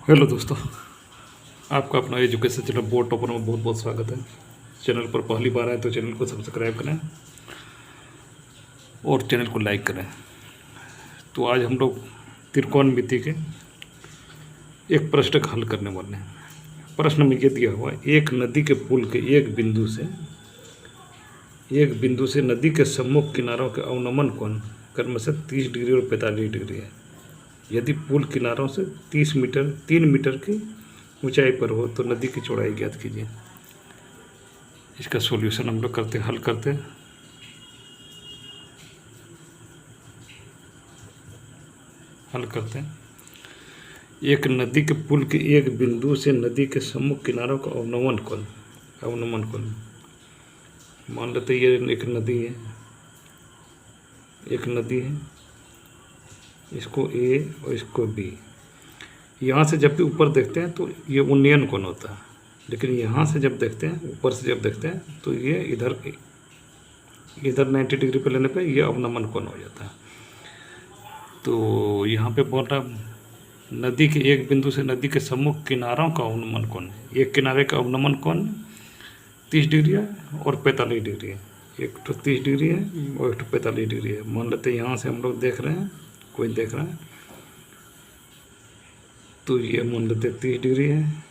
Hello दोस्तों, आपका अपना एजुकेशन चैनल बोर्ड टॉपर में बहुत बहुत स्वागत है। चैनल पर पहली बार आए तो चैनल को सब्सक्राइब करें और चैनल को लाइक करें। तो आज हम लोग त्रिकोणमिति के एक प्रश्न का हल करने वाले हैं। प्रश्न में ये दिया हुआ है, एक नदी के पुल के एक बिंदु से नदी के सम्मुख किनारों के अवनमन कोण क्रमशः 30 डिग्री और 45 डिग्री है। यदि पुल किनारों से 3 मीटर की ऊंचाई पर हो तो नदी की चौड़ाई ज्ञात कीजिए। इसका सॉल्यूशन हम लोग करते हल करते हैं। एक नदी के पुल के एक बिंदु से नदी के सम्मुख किनारों का अवनमन कोण मान लेते ये एक नदी है, इसको ए और इसको बी। यहाँ से जब भी ऊपर देखते हैं तो ये उन्नयन कोण होता है, लेकिन यहाँ से जब देखते हैं, ऊपर से जब देखते हैं तो ये इधर 90 डिग्री पे लेने पे ये अवनमन कोण हो जाता है। तो यहाँ पे बोल रहा नदी के एक बिंदु से नदी के सम्मुख किनारों का अवनमन कोण, एक किनारे का अवनमन कोण 30 डिग्री है और 45 डिग्री है। एक तो 30 डिग्री है और एक तो 45 डिग्री है। मान लेते हैं यहाँ से हम लोग देख रहे हैं, कोई देख रहा है तो ये मान लेते 30 डिग्री है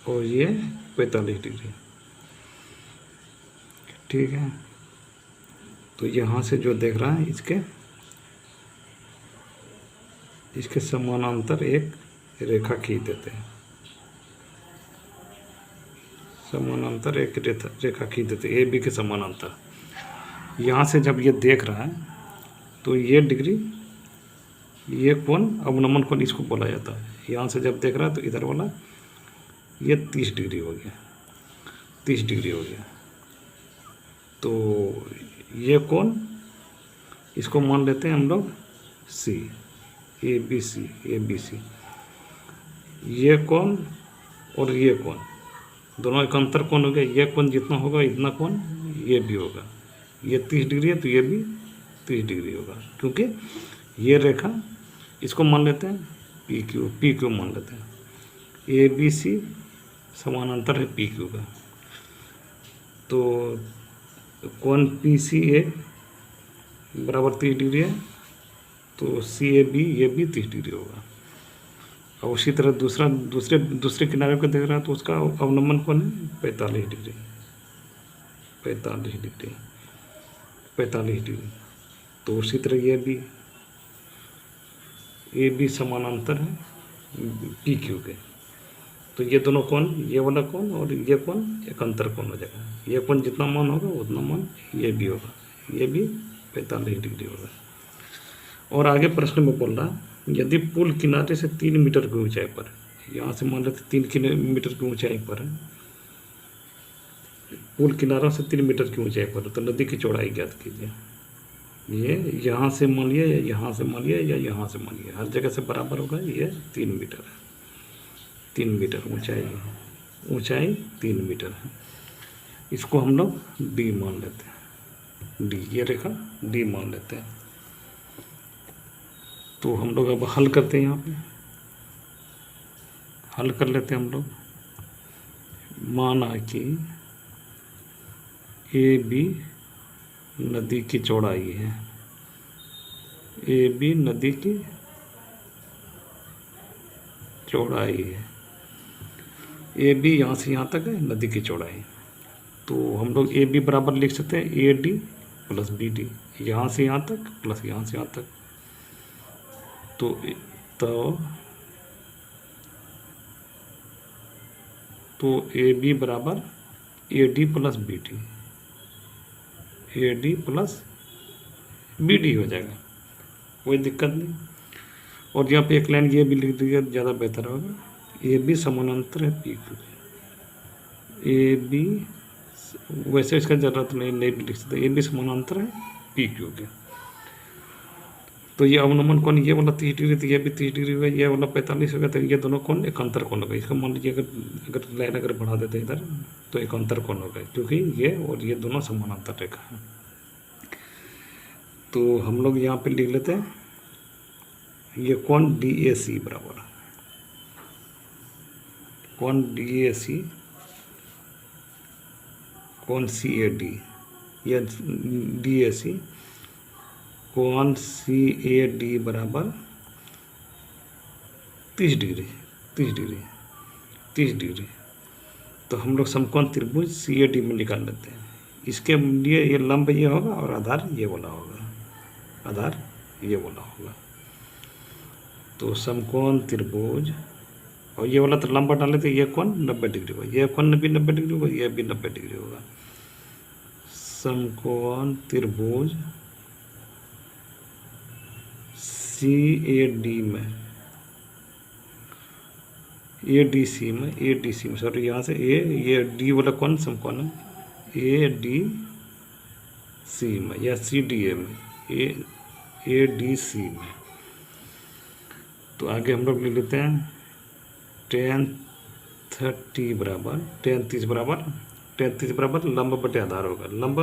और ये 45 डिग्री, ठीक है। तो यहाँ से जो देख रहा है इसके समानांतर एक रेखा खींच देते हैं, ए बी के समानांतर। यहाँ से जब ये देख रहा है तो ये डिग्री, ये कोण अवनमन कोण इसको बोला जाता है। यहाँ से जब देख रहा है तो इधर वाला ये 30 डिग्री हो गया, तो ये कोण इसको मान लेते हैं हम लोग सी, ए बी सी। ये कोण और ये कोण दोनों एक अंतर कोण हो गया। ये कोण जितना होगा इतना कोण ये भी होगा। ये 30 डिग्री है तो ये भी 30 डिग्री होगा, क्योंकि ये रेखा इसको मान लेते हैं पी क्यू मान लेते हैं। ए बी सी समानांतर है पी क्यू का, तो कोण पी सी ए बराबर 30 डिग्री है, तो सी ए बी ये भी 30 डिग्री होगा। और उसी तरह दूसरे किनारे को देख रहा है तो उसका अवनमन कोण है 45 डिग्री। तो उसी तरह ये भी समानांतर है पी क्यू के। तो ये दोनों कोण, ये वाला कोण और ये कोण एक अंतर कोण हो जाएगा। ये कोण जितना मान होगा उतना मान ये भी होगा, ये भी 45 डिग्री होगा। और आगे प्रश्न में बोल रहा, यदि पुल किनारे से 3 मीटर की ऊंचाई पर, यहाँ से मान लेते 3 मीटर की ऊंचाई पर है, पुल किनारों से 3 मीटर की ऊंचाई पर, तो नदी की चौड़ाई ज्ञात कीजिए। ये यहाँ से मान लिया या यहाँ से मान लिया या यहाँ से मान लिया, हर जगह से बराबर होगा। ये 3 मीटर है, 3 मीटर ऊंचाई 3 मीटर है। इसको हम लोग डी मान लेते हैं, डी, ये रेखा डी मान लेते हैं। तो हम लोग अब हल करते हैं, यहाँ पे हल कर लेते हैं हम लोग। माना कि ए बी नदी की चौड़ाई है, ए बी नदी की चौड़ाई है, ए बी यहाँ से यहाँ तक है नदी की चौड़ाई। तो हम लोग ए बी बराबर लिख सकते हैं A D plus B D, यहाँ से यहाँ तक प्लस यहाँ से यहाँ तक। तो ए बी बराबर A D plus B D हो जाएगा, कोई दिक्कत नहीं। और यहाँ पे एक लाइन ये भी लिख दीजिए, ज़्यादा बेहतर होगा। ए बी समानांतर है पी क्यू, ए बी, वैसे इसका ज़रूरत नहीं भी लिख सकते, ए बी समानांतर है पी क्यू के। तो ये अवनमन कोण ये वाला 30 डिग्री, तो ये भी 30 डिग्री होगा, ये वाला 45 होगा, तो ये दोनों कोण एक अंतर कोण होगा। इसका मान लीजिए अगर लाइन अगर बढ़ा देते हैं इधर तो एक अंतर कोण होगा, क्योंकि ये और ये दोनों समानांतर रेखा है। तो हम लोग यहाँ पे लिख लेते हैं ये कोण डी ए सी बराबर कौन DAC, कौन CAD या DAC, कौन CAD बराबर 30 डिग्री 30 डिग्री 30 डिग्री। तो हम लोग समकोण त्रिभुज CAD में निकाल लेते हैं। इसके लिए ये लंब ये होगा और आधार ये वाला होगा, आधार ये वाला होगा। तो समकोण त्रिभुज, और ये वाला तो लंबा डाले तो ये कोण 90 डिग्री होगा, ये कोण भी 90 डिग्री होगा, ये भी 90 डिग्री होगा। समकोण त्रिभुज CAD में, ADC में सॉरी, यहाँ से ये D वाला कोण समकोण है ADC में या CDA में, ADC में। तो आगे हम लोग लिख लेते हैं tan 30 बराबर tan 30 बराबर लंब बटे आधार होगा। लंब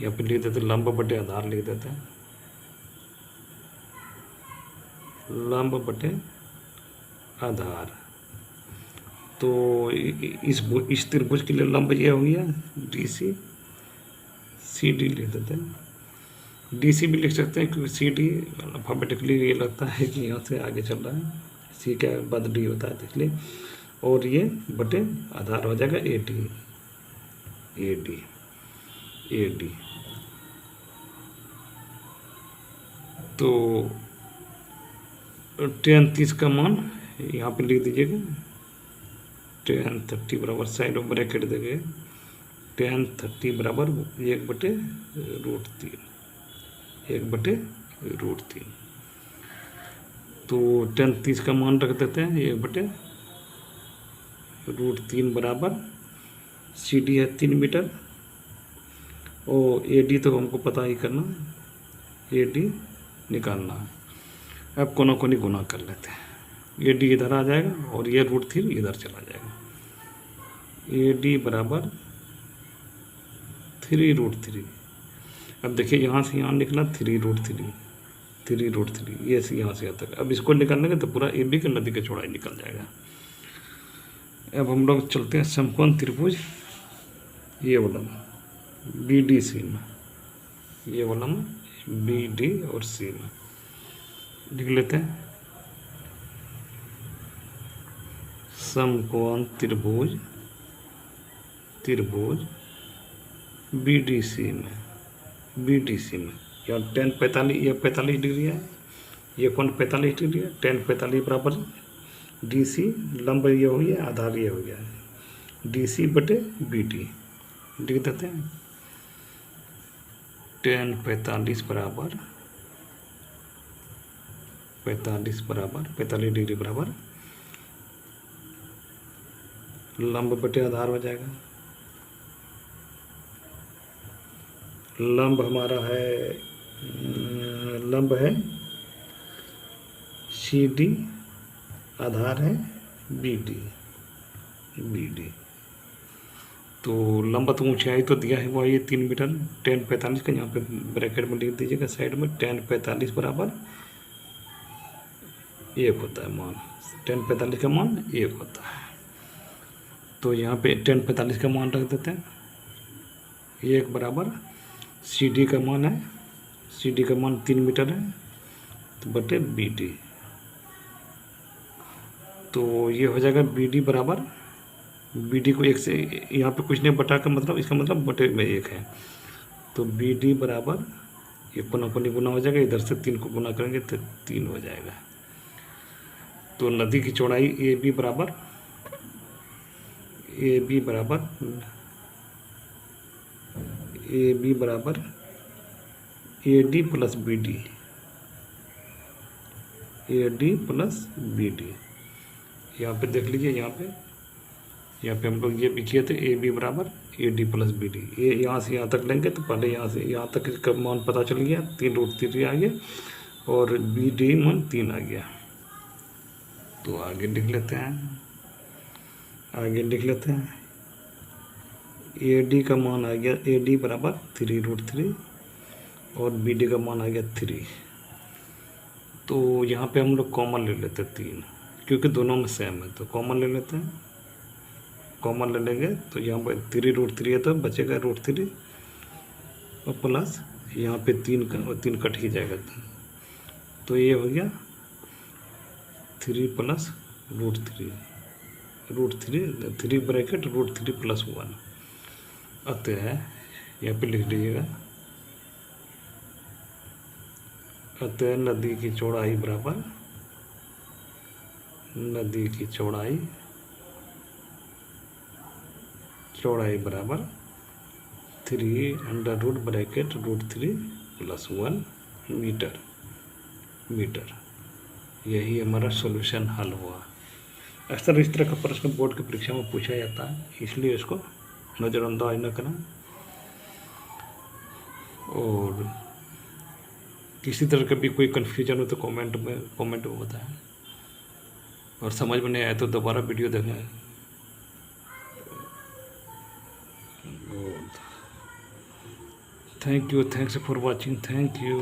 यहाँ पे लिख देते, लंब बटे आधार लिख देते हैं, लंब बटे आधार। तो इस त्रिभुज के लिए लंब ये हो गया DC, CD लिख देते हैं। DC भी लिख सकते हैं क्योंकि CD अल्फाबेटिकली ये लगता है कि यहाँ से आगे चल रहा है, C के बाद D होता है तो इसलिए। और ये बटे आधार हो जाएगा AD। तो tan 30 का मान यहाँ पे लिख दीजिएगा, tan 30 बराबर साइड में ब्रैकेट देंगे, tan 30 बराबर 1/√3, 1/√3। तो tan 30 का मान रख देते हैं 1/√3 बराबर CD है 3 मीटर, और AD तो हमको पता ही करना, AD निकालना है। अब कोना कोनी गुना कर लेते हैं, AD इधर आ जाएगा और ये √3 इधर चला जाएगा। AD बराबर 3√3। अब देखिए यहाँ से यहाँ निकला 3√3, ये से यहाँ से यहाँ तक। अब इसको निकालने के तो पूरा AB की नदी की चौड़ाई निकल जाएगा। अब हम लोग चलते हैं समकोण त्रिभुज ये वाला BDC में, ये वाला में BD और C में लिख लेते हैं समकोण त्रिभुज BDC में यहाँ tan 45, ये 45 डिग्री है, ये कोण 45 डिग्री है। tan 45 बराबर DC, लंब ये हो गया, आधार ये हो गया, DC बटे BD लिख देते हैं। tan 45 बराबर 45 डिग्री बराबर लंब बटे आधार हो जाएगा। लंब हमारा है, लंब है CD, आधार है BD। तो लंब तो ऊंचाई तो दिया है वो ये 3 मीटर। tan 45 का यहाँ पे ब्रैकेट में लिख दीजिएगा साइड में, tan 45 बराबर 1 होता है मान, tan 45 का मान 1 होता है। तो यहाँ पे tan 45 का मान रख देते हैं 1 बराबर CD का मान है, CD का मान 3 मीटर है, तो बटे BD। तो ये हो जाएगा BD बराबर, BD को 1 से यहाँ पे कुछ नहीं बटा का मतलब, इसका मतलब बटे में 1 है। तो BD बराबर ये कोना कोनी गुना हो जाएगा, इधर से 3 को गुना करेंगे तो 3 हो जाएगा। तो नदी की चौड़ाई AB बराबर AD प्लस BD। यहाँ पे देख लीजिए, यहाँ पे हम लोग ये भी किए थे AB बराबर AD प्लस BD। ये यहाँ से यहाँ तक लेंगे तो पहले यहाँ से यहाँ तक का मान पता चल गया, 3√3 आ गया, और BD मान 3 आ गया। तो आगे लिख लेते हैं, AD का मान आ गया, AD बराबर 3√3 और BD का मान आ गया 3। तो यहाँ पे हम लोग कॉमन ले लेते हैं 3, क्योंकि दोनों में सेम है तो कॉमन ले लेते हैं। कॉमन ले लेंगे तो यहाँ पर 3√3 है तो बचेगा √3 और प्लस यहाँ पे 3 कट ही जाएगा तो ये हो गया 3 + √3 3 ब्रैकेट √3 + 1 अतः यहाँ पे लिख लीजिएगा। अतः नदी की चौड़ाई बराबर बराबर 3 ब्रैकेट √3 + 1 मीटर। यही हमारा सॉल्यूशन हल हुआ। अक्सर इस तरह का प्रश्न बोर्ड की परीक्षा में पूछा जाता है, इसलिए इसको नज़रअंदाज न करें। और किसी तरह का भी कोई कन्फ्यूजन हो तो कमेंट में बताएं, और समझ में नहीं आया तो दोबारा वीडियो देखें। Thank you, thanks for watching, thank you.